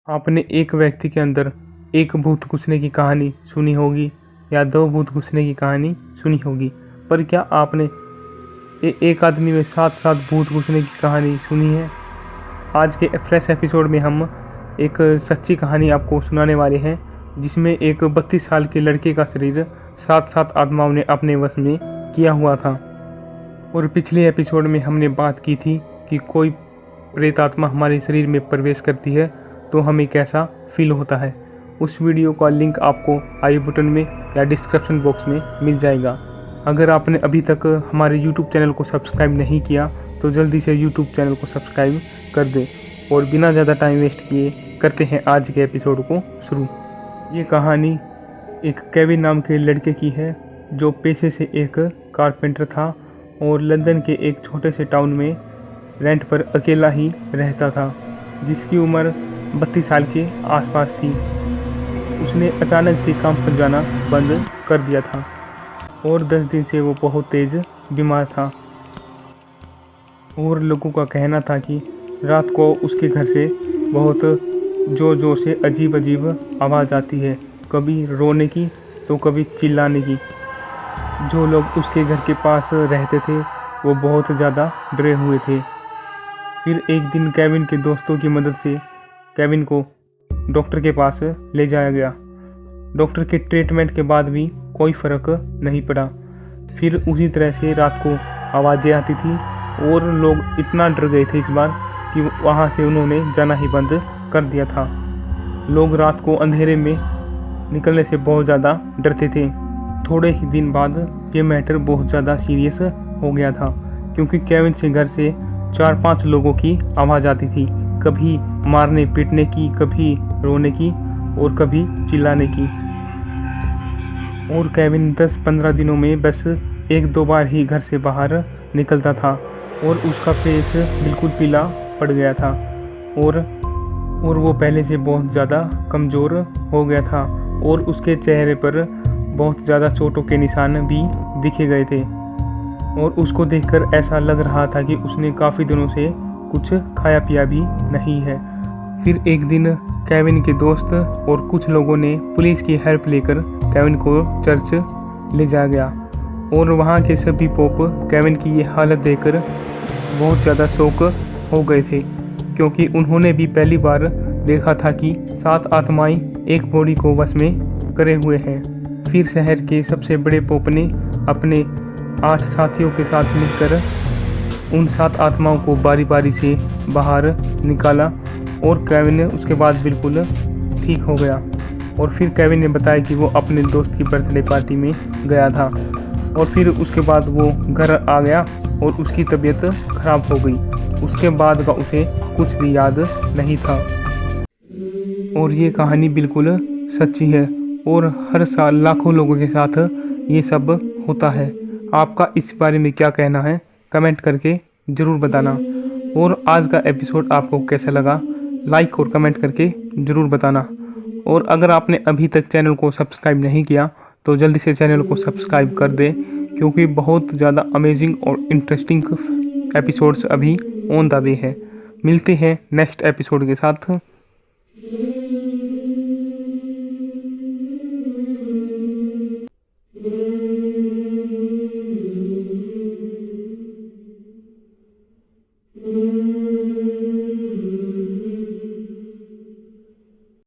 आपने एक व्यक्ति के अंदर एक भूत घुसने की कहानी सुनी होगी या दो भूत घुसने की कहानी सुनी होगी, पर क्या आपने एक आदमी में 7 भूत घुसने की कहानी सुनी है? आज के फ्रेश एपिसोड में हम एक सच्ची कहानी आपको सुनाने वाले हैं, जिसमें एक 32 साल के लड़के का शरीर 7 आत्माओं ने अपने वश में किया हुआ था। और पिछले एपिसोड में हमने बात की थी कि कोई प्रेत आत्मा हमारे शरीर में प्रवेश करती है तो हमें कैसा फील होता है। उस वीडियो का लिंक आपको आई बटन में या डिस्क्रिप्शन बॉक्स में मिल जाएगा। अगर आपने अभी तक हमारे YouTube चैनल को सब्सक्राइब नहीं किया तो जल्दी से YouTube चैनल को सब्सक्राइब कर दें। और बिना ज़्यादा टाइम वेस्ट किए करते हैं आज के एपिसोड को शुरू। ये कहानी एक केविन नाम के लड़के की है, जो पेशे से एक कारपेंटर था और लंदन के एक छोटे से टाउन में रेंट पर अकेला ही रहता था, जिसकी उम्र 32 साल के आसपास थी। उसने अचानक से काम पर जाना बंद कर दिया था और 10 दिन से वो बहुत तेज़ बीमार था। और लोगों का कहना था कि रात को उसके घर से बहुत ज़ोर ज़ोर से अजीब आवाज़ आती है, कभी रोने की तो कभी चिल्लाने की। जो लोग उसके घर के पास रहते थे वो बहुत ज़्यादा डरे हुए थे। फिर एक दिन केविन के दोस्तों की मदद से केविन को डॉक्टर के पास ले जाया गया। डॉक्टर के ट्रीटमेंट के बाद भी कोई फ़र्क नहीं पड़ा। फिर उसी तरह से रात को आवाज़ें आती थी और लोग इतना डर गए थे इस बार कि वहाँ से उन्होंने जाना ही बंद कर दिया था। लोग रात को अंधेरे में निकलने से बहुत ज़्यादा डरते थे। थोड़े ही दिन बाद ये मैटर बहुत ज़्यादा सीरियस हो गया था, क्योंकि केविन से घर से 4-5 लोगों की आवाज़ आती थी, कभी मारने पीटने की, कभी रोने की और कभी चिल्लाने की। और केविन 10-15 दिनों में बस 1-2 बार ही घर से बाहर निकलता था और उसका फेस बिल्कुल पीला पड़ गया था और वो पहले से बहुत ज़्यादा कमज़ोर हो गया था और उसके चेहरे पर बहुत ज़्यादा चोटों के निशान भी दिखे गए थे। और उसको देखकर ऐसा लग रहा था कि उसने काफ़ी दिनों से कुछ खाया पिया भी नहीं है। फिर एक दिन केविन के दोस्त और कुछ लोगों ने पुलिस की हेल्प लेकर केविन को चर्च ले जाया गया और वहाँ के सभी पोप केविन की ये हालत देखकर बहुत ज़्यादा शौक हो गए थे, क्योंकि उन्होंने भी पहली बार देखा था कि 7 आत्माएं एक बॉडी को वश में करे हुए हैं। फिर शहर के सबसे बड़े पोप ने अपने 8 साथियों के साथ मिलकर उन 7 आत्माओं को बारी बारी से बाहर निकाला और केविन उसके बाद बिल्कुल ठीक हो गया। और फिर केविन ने बताया कि वो अपने दोस्त की बर्थडे पार्टी में गया था और फिर उसके बाद वो घर आ गया और उसकी तबीयत खराब हो गई। उसके बाद का उसे कुछ भी याद नहीं था। और ये कहानी बिल्कुल सच्ची है और हर साल लाखों लोगों के साथ ये सब होता है। आपका इस बारे में क्या कहना है, कमेंट करके ज़रूर बताना। और आज का एपिसोड आपको कैसा लगा, लाइक और कमेंट करके ज़रूर बताना। और अगर आपने अभी तक चैनल को सब्सक्राइब नहीं किया तो जल्दी से चैनल को सब्सक्राइब कर दें, क्योंकि बहुत ज़्यादा अमेजिंग और इंटरेस्टिंग एपिसोड्स अभी ऑन द वे है। मिलते हैं नेक्स्ट एपिसोड के साथ।